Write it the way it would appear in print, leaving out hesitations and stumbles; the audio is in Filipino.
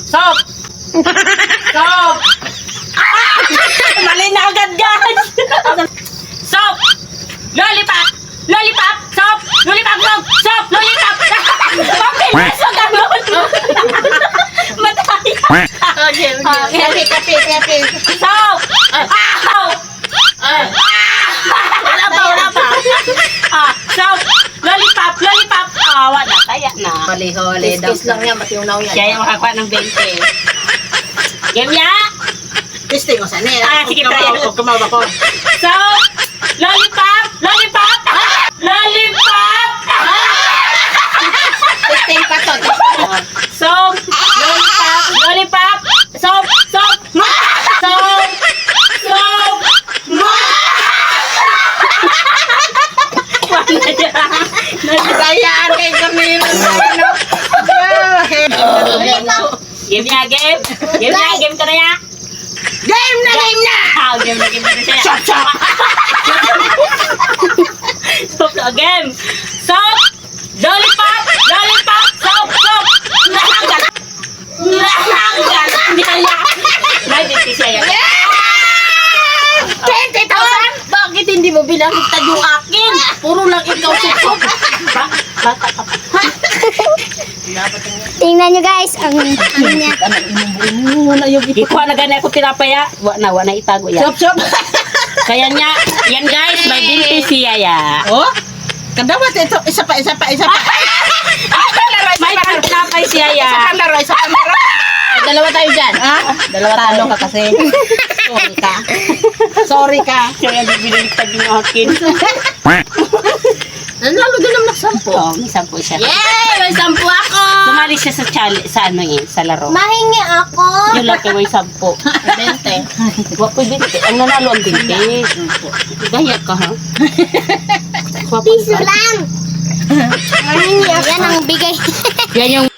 Soap! Soap! Mali na agad, guys! Soap! Lollipop! Lollipop! Soap! Lollipop! Soap! Soap! Lollipop! Pabilis! Huwag ganun! Matay ka! Okay. Kape. Soap! Soap! Wala pa. Soap! Lollipop! Lollipop! Wala. Kaya na. Huli daw. Kiss lang yan, matiunaw yan. Siya yung makakuha ng 20. Game ya? Testing ko sana. Sige, try. Kumawa ko. So, lollipop! Lollipop! Lollipop! Testing pa to. So, lollipop! Lollipop! Soap! Soap! Soap! Soap! Sayaan kay Camilo. Game niya, game! Game niya, game ka na ya! Game na! Game na siya. Soap na game! Soap! Lollipop! Lollipop! Soap! Soap! Nahanggal! Nahanggal! May 50 siya yan. 20,000? Bakit hindi mo binaliktad yung akin? Puro lang ikaw susok. Bata ka pa. Tingnan nyo guys, ang ano niya. Ikuha na gani ako tinapaya. Wa na itago yan. Chop. Kaya niya, yan guys, may 20 siya ya. Oh? Kadawat ito. Isa pa. May tinapay siya ya. Isa pa laro. Dalawa tayo dyan. Dalawa talo ka kasi. Sorry ka. Kaya hindi biniliktad yung akin. Nanalo din naman ng 10. Oo, may 10 siya. Yay! May 10 ako! Sumali siya sa ano yun, sa laro. Mahingi ako. Yung laki may 10. 20. Wapo 20. Ang nanalo ang 20. Gaya ka ha? Piso lang. Mahingi ako. Yan ang bigay. Yan yung